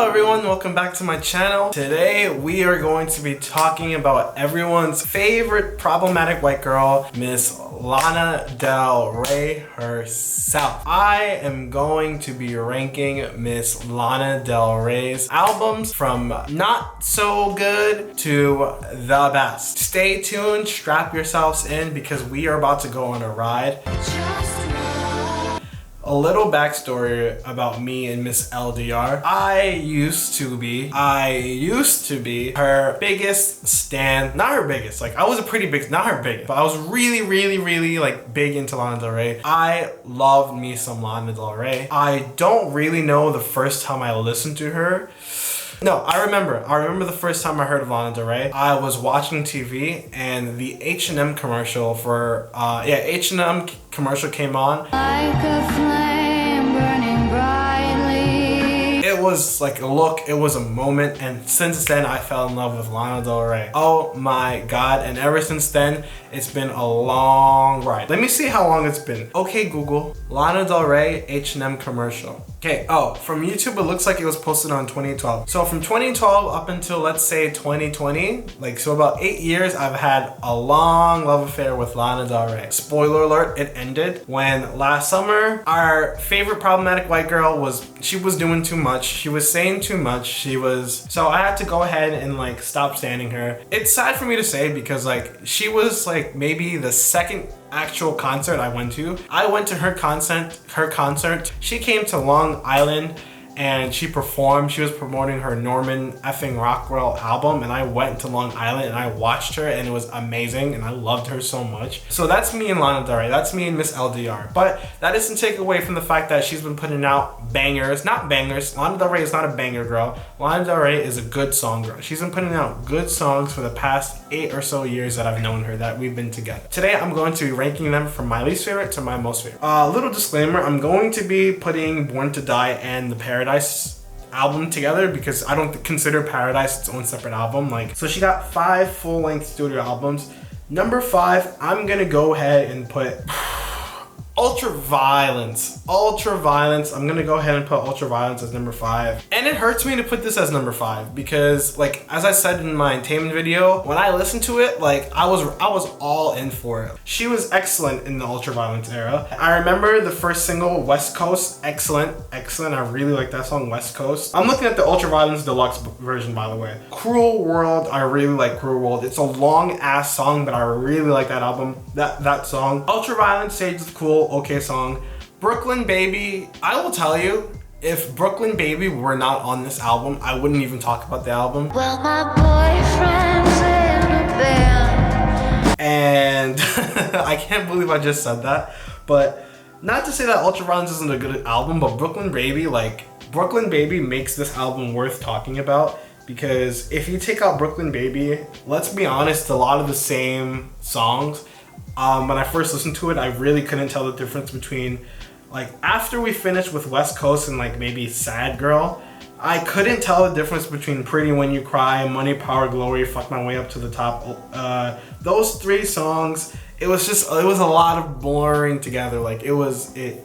everyone, welcome back to my channel. Today we are going to be talking about everyone's favorite problematic white girl, Miss Lana Del Rey herself. I am going to be ranking Miss Lana Del Rey's albums from not so good to the best. Stay tuned, strap yourselves in because we are about to go on a ride. A little backstory about me and Miss LDR. I used to be her biggest stan. Not her biggest, like I was a pretty big, not her biggest, but I was really like big into Lana Del Rey. I loved me some Lana Del Rey. I don't really know the first time I listened to her. No, I remember the first time I heard of Lana Del Rey. I was watching TV and the H&M commercial for, H&M commercial came on. Like a flame burning brightly. It was like a look, it was a moment, and since then I fell in love with Lana Del Rey. Oh my god, and ever since then, it's been a long ride. Let me see how long it's been. Okay, Google, Lana Del Rey H&M commercial. Okay, oh, from YouTube, it looks like it was posted on 2012. So from 2012 up until, let's say, 2020, so about 8 years, I've had a long love affair with Lana Del Rey. Spoiler alert, it ended when last summer, our favorite problematic white girl she was doing too much. She was saying too much. So I had to go ahead and stop standing her. It's sad for me to say because she was maybe the second actual concert I went to. I went to her concert. She came to Long Island and she performed. She was promoting her Norman effing Rockwell album, and I went to Long Island and I watched her, and it was amazing, and I loved her so much. So that's me and Lana Del Rey. That's me and Miss LDR. But that doesn't take away from the fact that she's been putting out bangers. Not bangers. Lana Del Rey is not a banger girl. Lana Del Rey is a good song girl. She's been putting out good songs for the past 8 or so years that I've known her, that we've been together. Today I'm going to be ranking them from my least favorite to my most favorite. Little disclaimer, I'm going to be putting Born to Die and the Paradise album together because I don't consider Paradise its own separate album. So she got 5 full-length studio albums. Number 5, I'm gonna go ahead and put Ultraviolence. I'm gonna go ahead and put Ultraviolence as number 5. And it hurts me to put this as number 5 because as I said in my Taemin video, when I listened to it, I was all in for it. She was excellent in the Ultraviolence era. I remember the first single, West Coast, excellent. I really like that song, West Coast. I'm looking at the Ultraviolence deluxe version, by the way. Cruel World, I really like Cruel World. It's a long ass song, but I really like that album, that song. Ultraviolence, Sage is cool, okay song. Brooklyn Baby, I will tell you, if Brooklyn Baby were not on this album, I wouldn't even talk about the album. Well, my boyfriend's in a band. And I can't believe I just said that, but not to say that Ultraviolence isn't a good album, but Brooklyn Baby makes this album worth talking about, because if you take out Brooklyn Baby, let's be honest, a lot of the same songs. When I first listened to it, I really couldn't tell the difference between, after we finished with West Coast and maybe Sad Girl, I couldn't tell the difference between Pretty When You Cry, Money, Power, Glory, Fuck My Way Up to the Top. Those 3 songs, it was a lot of blurring together. It was a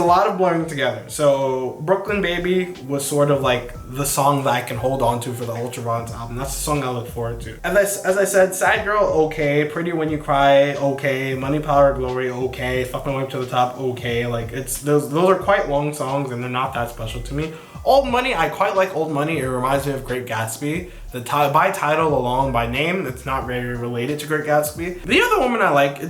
lot of blurring together. So Brooklyn Baby was sort of the song that I can hold on to for the Ultraviolence album. That's the song I look forward to. As I said, Sad Girl, okay. Pretty When You Cry, okay. Money, Power, Glory, okay. Fuck My Way Up to the Top, okay. Those are quite long songs and they're not that special to me. Old Money, I quite like Old Money. It reminds me of Great Gatsby. By title alone, by name, it's not very related to Great Gatsby. The Other Woman I like.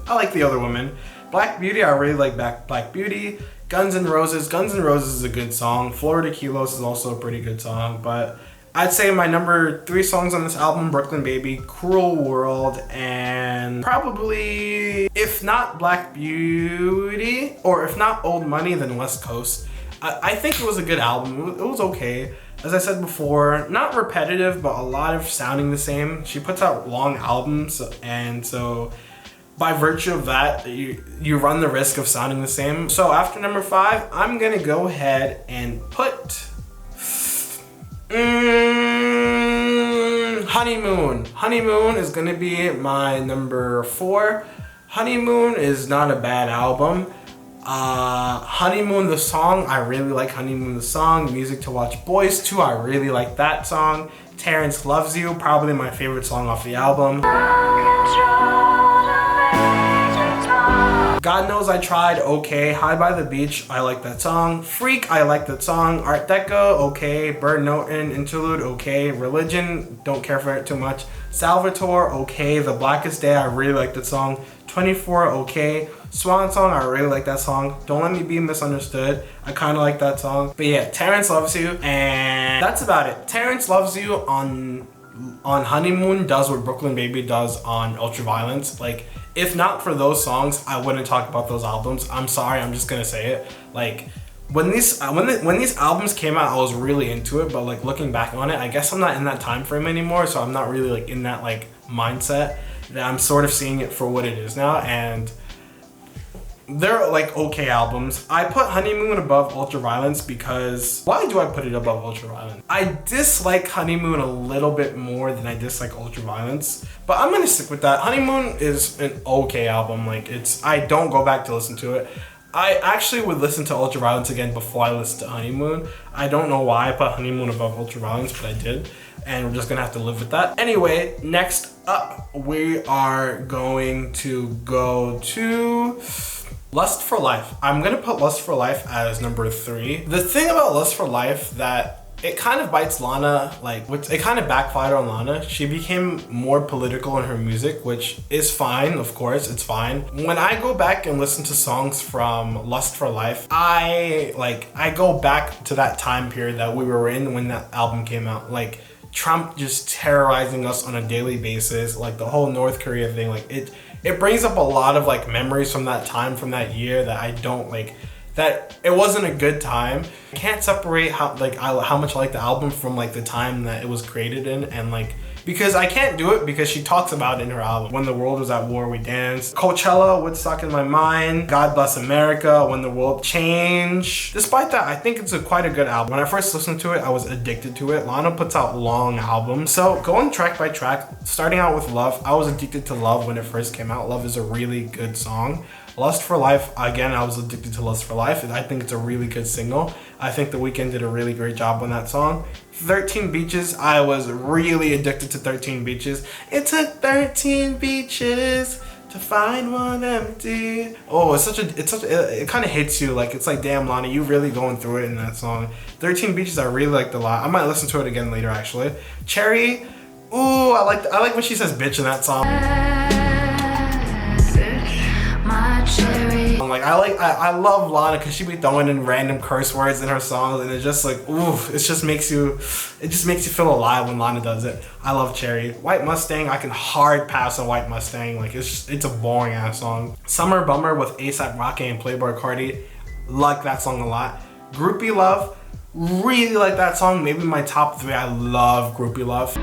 I like The Other Woman. Black Beauty, I really like Black Beauty. Guns N' Roses is a good song. Florida Kilos is also a pretty good song, but I'd say my number 3 songs on this album, Brooklyn Baby, Cruel World, and probably, if not Black Beauty, or if not Old Money, then West Coast. I think it was a good album. It was okay. As I said before, not repetitive, but a lot of sounding the same. She puts out long albums, and so by virtue of that, you run the risk of sounding the same. So after number 5, I'm gonna go ahead and put Honeymoon. Honeymoon is gonna be my number 4. Honeymoon is not a bad album. Honeymoon the song, I really like Honeymoon the song. Music to Watch Boys 2, I really like that song. Terrence Loves You, probably my favorite song off the album. God Knows I Tried, okay. High by the Beach, I like that song. Freak, I like that song. Art Deco, okay. Bird Noten Interlude, okay. Religion, don't care for it too much. Salvatore, okay. The Blackest Day, I really like that song. 24, okay. Swan Song, I really like that song. Don't Let Me Be Misunderstood, I kind of like that song. But yeah, Terrence Loves You, and that's about it. Terrence Loves You on Honeymoon does what Brooklyn Baby does on Ultraviolence. Like, if not for those songs, I wouldn't talk about those albums. I'm sorry, I'm just gonna say it. Like, when these albums came out, I was really into it, but like looking back on it, I guess I'm not in that time frame anymore, so I'm not really like in that like mindset that I'm sort of seeing it for what it is now, and they're like okay albums. I put Honeymoon above Ultraviolence because, why do I put it above Ultraviolence? I dislike Honeymoon a little bit more than I dislike Ultraviolence, but I'm gonna stick with that. Honeymoon is an okay album. Like, I don't go back to listen to it. I actually would listen to Ultraviolence again before I listen to Honeymoon. I don't know why I put Honeymoon above Ultraviolence, but I did, and we're just gonna have to live with that. Anyway, next up, we are going to go to Lust for Life. I'm gonna put Lust for Life as number 3. The thing about Lust for Life that it kind of bites Lana, like, it kind of backfired on Lana. She became more political in her music, which is fine, of course, it's fine. When I go back and listen to songs from Lust for Life, I go back to that time period that we were in when that album came out. Like, Trump just terrorizing us on a daily basis, like the whole North Korea thing, like it brings up a lot of like memories from that time, from that year, that I don't like, that it wasn't a good time. I can't separate how much I like the album from like the time that it was created in, and like, because I can't do it because she talks about it in her album. When the World Was at War, We Danced. Coachella, Woodstock in My Mind. God Bless America, When the World Changed. Despite that, I think it's quite a good album. When I first listened to it, I was addicted to it. Lana puts out long albums. So going track by track, starting out with Love, I was addicted to Love when it first came out. Love is a really good song. Lust for Life, again, I was addicted to Lust for Life, and I think it's a really good single. I think The Weeknd did a really great job on that song. 13 Beaches, I was really addicted to 13 Beaches. It took 13 beaches to find one empty. Oh, it kind of hits you. Like, it's like, damn, Lana, you really going through it in that song. 13 Beaches, I really liked a lot. I might listen to it again later, actually. Cherry, ooh, I like when she says bitch in that song. Like, I love Lana because she be throwing in random curse words in her songs, and it's just like, ooh, it just makes you feel alive when Lana does it. I love Cherry. White Mustang, I can hard pass on White Mustang. Like, it's a boring ass song. Summer Bummer with A$AP Rocky and Playboi Carti, like that song a lot. Groupie Love, really like that song. Maybe my top 3. I love Groupie Love.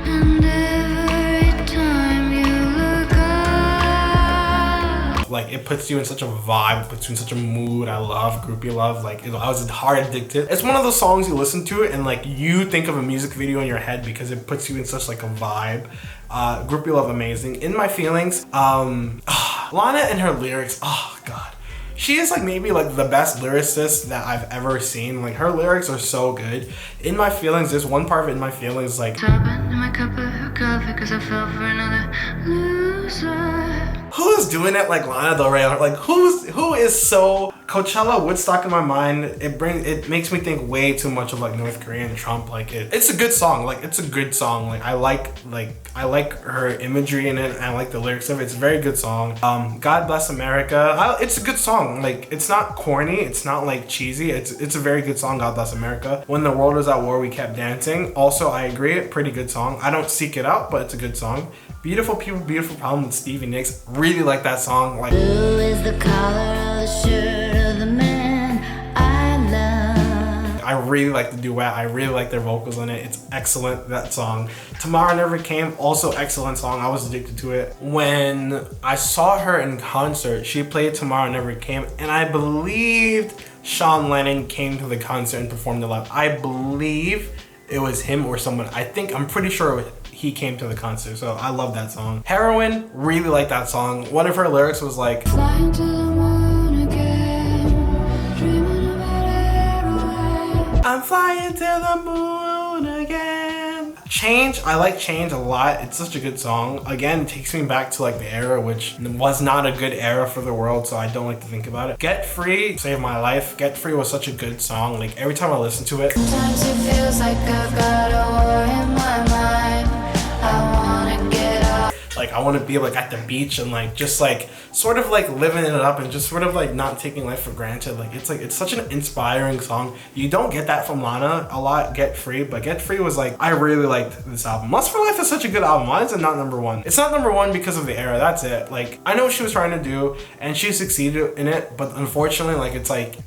Like, it puts you in such a vibe, puts you in such a mood. I love Groupie Love. Like, I was hard addicted. It's one of those songs you listen to it and like you think of a music video in your head because it puts you in such like a vibe. Groupie Love, amazing. In My Feelings, Lana and her lyrics, oh god. She is like maybe like the best lyricist that I've ever seen. Like, her lyrics are so good. In My Feelings, there's one part of In My Feelings like, who is doing it like Lana Del Rey? Like, who is so Coachella, Woodstock in My Mind? It makes me think way too much of like North Korea and Trump. Like, it's a good song. Like, it's a good song. Like, I like her imagery in it, and I like the lyrics of it. It's a very good song. God Bless America. It's a good song. Like, it's not corny. It's not like cheesy. It's a very good song. God Bless America. When the World Was at War, We Kept Dancing. Also, I agree. Pretty good song. I don't seek it out, but it's a good song. Beautiful People, Beautiful Problem with Stevie Nicks. Really like that song. Like, blue is the color of the shirt of the man I love. I really like the duet. I really like their vocals in it. It's excellent, that song. Tomorrow Never Came, also excellent song. I was addicted to it. When I saw her in concert, she played Tomorrow Never Came, and I believed Sean Lennon came to the concert and performed it live. I believe it was him or someone. I'm pretty sure he came to the concert, so I love that song. Heroin, really like that song. One of her lyrics was like, flying to the moon again. I'm flying to the moon again. Change, I like Change a lot. It's such a good song. Again, it takes me back to like the era, which was not a good era for the world, so I don't like to think about it. Get Free saved my life. Get Free was such a good song. Like every time I listen to it. Sometimes it feels like I've got a war in my mind. I wanna get up. Like I want to be like at the beach and like just like sort of like living it up and just sort of like not taking life for granted. Like it's such an inspiring song. You don't get that from Lana a lot. Get Free, but Get Free was like, I really liked this album. Lust for Life is such a good album. Why is it not number one? It's not number one because of the era. That's it. Like I know what she was trying to do and she succeeded in it, but unfortunately, like it's like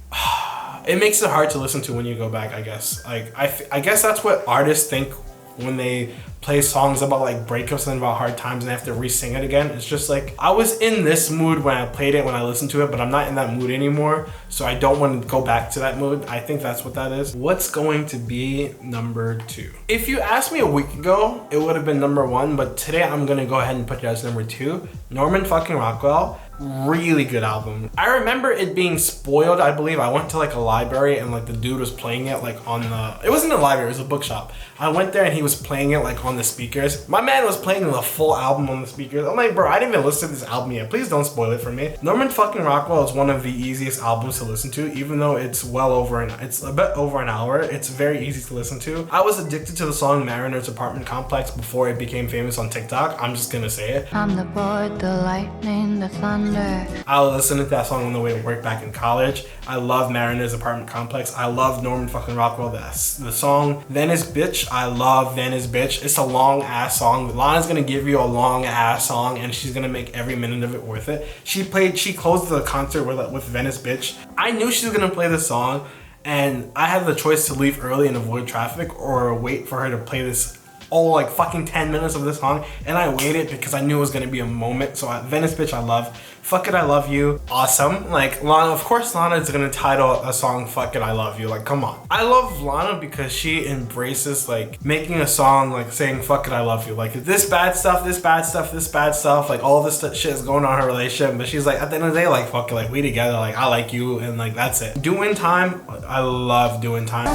it makes it hard to listen to when you go back. I guess like I guess that's what artists think when they play songs about like breakups and about hard times and they have to re-sing it again. It's just like, I was in this mood when I played it, when I listened to it, but I'm not in that mood anymore, so I don't want to go back to that mood. I think that's what that is. What's going to be number 2? If you asked me a week ago, it would have been number 1, but today I'm gonna go ahead and put it as number 2. Norman fucking Rockwell. Really good album. I remember it being spoiled, I believe. I went to like a library and like the dude was playing it like on the, it wasn't a library, it was a bookshop. I went there and he was playing it like on the speakers. My man was playing the full album on the speakers. I'm like, bro, I didn't even listen to this album yet. Please don't spoil it for me. Norman fucking Rockwell is one of the easiest albums to listen to, even though it's it's a bit over an hour. It's very easy to listen to. I was addicted to the song Mariner's Apartment Complex before it became famous on TikTok. I'm just gonna say it. I'm the board, the lightning, the thunder. I was listening to that song on the way to work back in college. I love Mariner's Apartment Complex. I love Norman fucking Rockwell. The song Venice Bitch. I love Venice Bitch. It's a long ass song. Lana's gonna give you a long ass song and she's gonna make every minute of it worth it. She closed the concert with Venice Bitch. I knew she was gonna play this song and I had the choice to leave early and avoid traffic or wait for her to play this like fucking 10 minutes of this song, and I waited because I knew it was gonna be a moment. So Venice Bitch I love. Fuck It I Love You, awesome. Like Lana, of course Lana is gonna title a song Fuck It I Love You, like come on. I love Lana because she embraces like making a song like saying fuck it I love you, like this bad stuff, this bad stuff, this bad stuff, like all this shit is going on in her relationship, but she's like at the end of the day like fuck it, like we together, like I like you, and like that's it. Doing Time, I love Doing Time.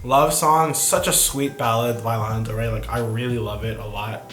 Love Song, such a sweet ballad by Lana Del Rey. Like I really love it a lot.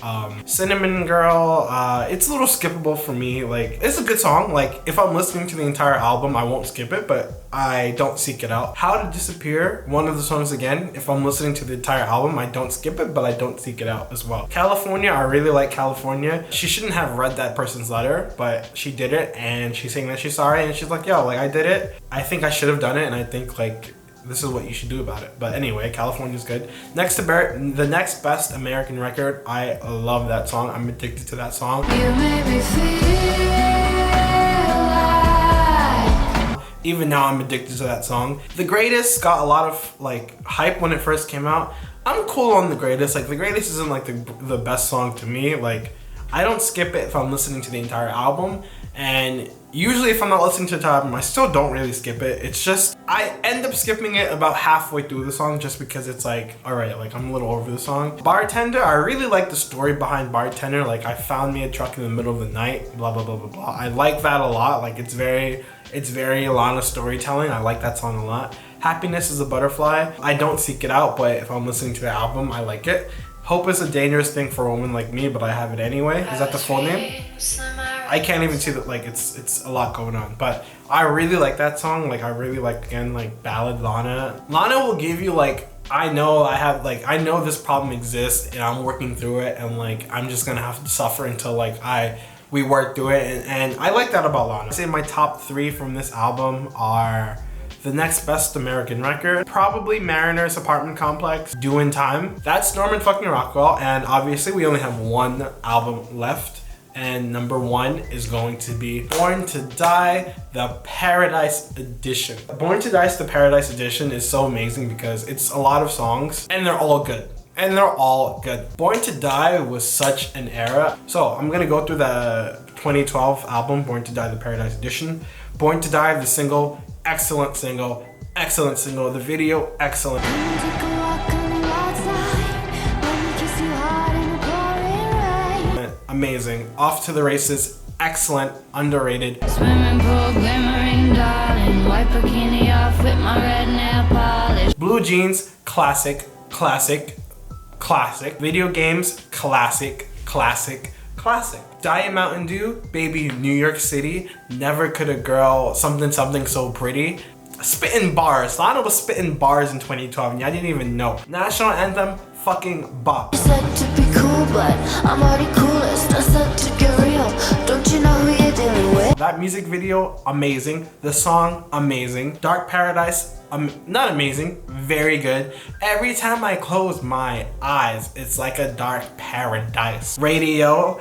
Cinnamon Girl, it's a little skippable for me. Like it's a good song. Like if I'm listening to the entire album, I won't skip it, but I don't seek it out. How to Disappear, one of the songs again. If I'm listening to the entire album, I don't skip it, but I don't seek it out as well. California, I really like California. She shouldn't have read that person's letter, but she did it, and she's saying that she's sorry, and she's like, yo, like I did it. I think I should have done it, and I think like this is what you should do about it. But anyway, California's good. The Next Best American Record. I love that song. I'm addicted to that song. You made me feel like... Even now, I'm addicted to that song. The Greatest got a lot of like hype when it first came out. I'm cool on The Greatest. Like The Greatest isn't like the best song to me. Like I don't skip it if I'm listening to the entire album. And usually if I'm not listening to the album, I still don't really skip it. It's just, I end up skipping it about halfway through the song just because it's like, all right, like I'm a little over the song. Bartender, I really like the story behind Bartender. Like I found me a truck in the middle of the night, blah, blah, blah, blah, blah. I like that a lot. Like it's very Lana storytelling. I like that song a lot. Happiness is a Butterfly. I don't seek it out, but if I'm listening to the album, I like it. Hope is a Dangerous Thing for a Woman Like Me, but I have it anyway. Is that the full name? I can't even see that, like it's a lot going on, but I really like that song. Like I really like, again, like ballad Lana. Lana will give you like, I know this problem exists and I'm working through it, and like I'm just gonna have to suffer until like we work through it, and I like that about Lana. I'd say my top 3 from this album are The Next Best American Record, probably Mariner's Apartment Complex, Doing Time. That's Norman fucking Rockwell, and obviously we only have one album left, and number 1 is going to be Born to Die, the Paradise Edition. Born to Die, the Paradise Edition is so amazing because it's a lot of songs, and they're all good. Born to Die was such an era. So I'm gonna go through the 2012 album, Born to Die, the Paradise Edition. Born to Die, the single, excellent single. The video, excellent. Amazing. Off to the Races, excellent, underrated. Swimming pool, glimmering, darling. bikini off with my red nail polish. Blue jeans, classic, classic, classic. Video games, classic, classic, classic. Diet Mountain Dew, baby, New York City. Never could a girl something so pretty. Spitting bars. Lana was spitting bars in 2012 and I didn't even know. National anthem, fucking bop. Said to be cool, but I'm already coolest. I said to get real. Don't you know who you're dealing with? That music video, amazing. The song, amazing. Dark Paradise, not amazing, very good. Every time I close my eyes, it's like a dark paradise. Radio,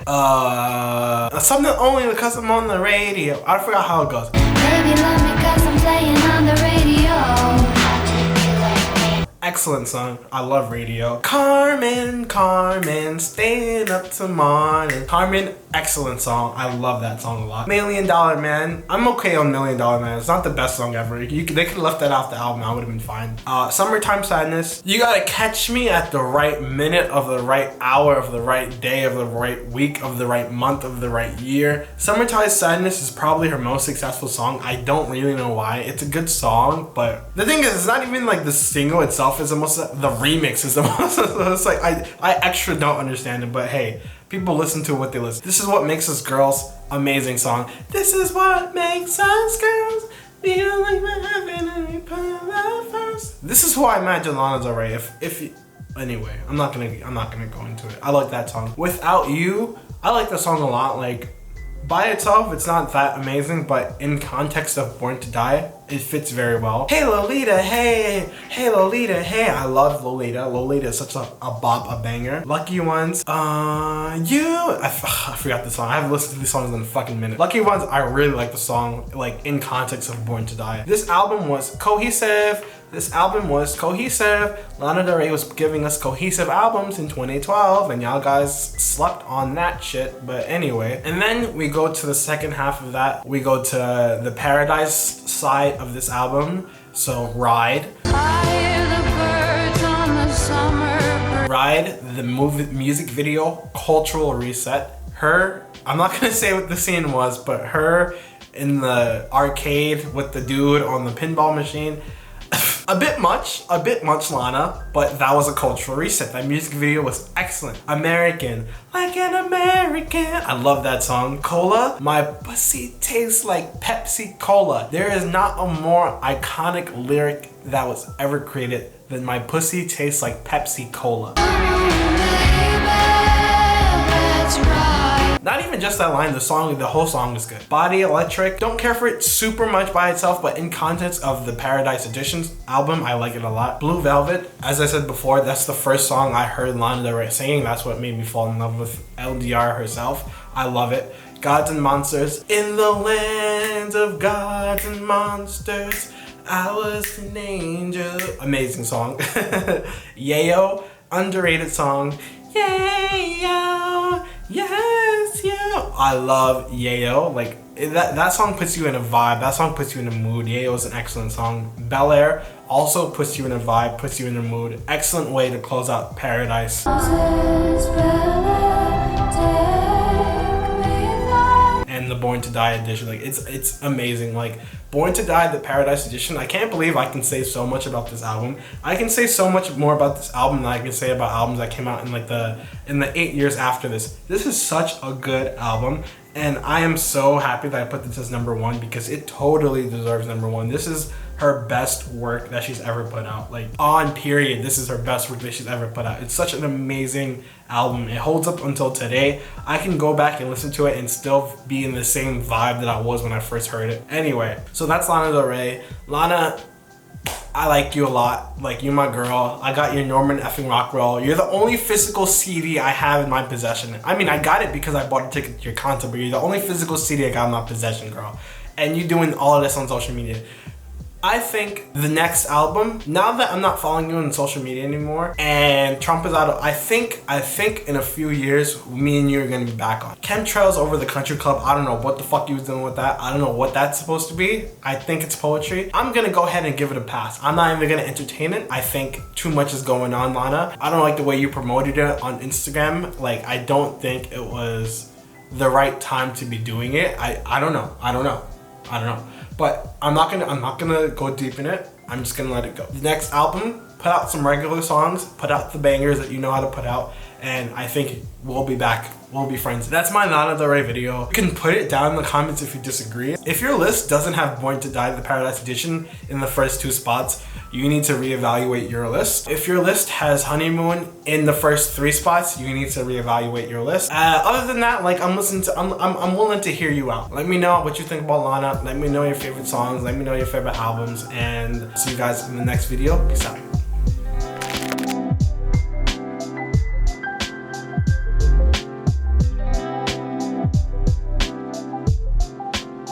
something only because I'm on the radio. I forgot how it goes. Baby, love me 'cause I'm playing on the radio. Excellent song. I love Radio. Carmen, Carmen, staying up till morning. Carmen, excellent song. I love that song a lot. $1 Million Man. I'm okay on $1 Million Man. It's not the best song ever. They could have left that off the album. I would have been fine. Summertime Sadness. You gotta catch me at the right minute of the right hour of the right day of the right week of the right month of the right year. Summertime Sadness is probably her most successful song. I don't really know why. It's a good song, but the thing is, it's not even like the single itself is the most, the remix is the most, it's like, I extra don't understand it, but hey, people listen to what they listen. This is what makes us girls, amazing song. This is what makes us girls feel like we're having a put first. This is who I imagine Lana Del Rey. Anyway, I'm not gonna go into it. I like that song. Without You, I like the song a lot. Like, by itself, it's not that amazing, but in context of Born to Die, it fits very well. Hey Lolita, hey, hey Lolita, hey. I love Lolita. Lolita is such a bop, a banger. Lucky Ones, I forgot the song. I haven't listened to these songs in a fucking minute. Lucky Ones, I really like the song, like in context of Born to Die. This album was cohesive. Lana Del Rey was giving us cohesive albums in 2012 and y'all guys slept on that shit, but anyway. And then we go to the second half of that. We go to the Paradise side of this album. So Ride. I hear the birds on the summer. Ride, the music video, cultural reset. Her, I'm not gonna say what the scene was, but her in the arcade with the dude on the pinball machine. A bit much, Lana, but that was a cultural reset. That music video was excellent. American, like an American. I love that song. Cola, my pussy tastes like Pepsi Cola. There is not a more iconic lyric that was ever created than my pussy tastes like Pepsi Cola. Not even just that line, the whole song is good. Body Electric, don't care for it super much by itself, but in context of the Paradise Editions album, I like it a lot. Blue Velvet, as I said before, that's the first song I heard Lana Del Rey singing. That's what made me fall in love with LDR herself. I love it. Gods and Monsters, in the land of gods and monsters, I was an angel. Amazing song. Yayo, underrated song. Yayo, yes, yeah. I love Yayo. Like that song puts you in a vibe. That song puts you in a mood. Yayo is an excellent song. Bel Air also puts you in a vibe, puts you in a mood. Excellent way to close out Paradise. And the Born to Die edition, like it's amazing. Like Born to Die, the Paradise edition, I can't believe I can say so much about this album. I can say so much more about this album than I can say about albums that came out in like the 8 years after this. This is such a good album, and I am so happy that I put this as #1 because it totally deserves #1. This is her best work that she's ever put out. Like on period, this is her best work that she's ever put out. It's such an amazing album. It holds up until today. I can go back and listen to it and still be in the same vibe that I was when I first heard it. Anyway, so that's Lana Del Rey. Lana, I like you a lot. Like, you're my girl. I got your Norman effing Rockwell. You're the only physical CD I have in my possession. I mean, I got it because I bought a ticket to your concert, but you're the only physical CD I got in my possession, girl. And you doing all of this on social media. I think the next album, now that I'm not following you on social media anymore and Trump is out of, I think in a few years, me and you are gonna be back on. Chemtrails Over the Country Club, I don't know what the fuck you was doing with that. I don't know what that's supposed to be. I think it's poetry. I'm gonna go ahead and give it a pass. I'm not even gonna entertain it. I think too much is going on, Lana. I don't like the way you promoted it on Instagram. Like, I don't think it was the right time to be doing it. I don't know. I don't know. But I'm not gonna go deep in it. I'm just gonna let it go. The next album, put out some regular songs, put out the bangers that you know how to put out, and I think we'll be back. We'll be friends. That's my Lana Del Rey video. You can put it down in the comments if you disagree. If your list doesn't have Born to Die, the Paradise Edition in the first 2 spots, you need to reevaluate your list. If your list has Honeymoon in the first 3 spots, you need to reevaluate your list. Other than that, like I'm willing to hear you out. Let me know what you think about Lana. Let me know your favorite songs. Let me know your favorite albums, and see you guys in the next video. Peace out.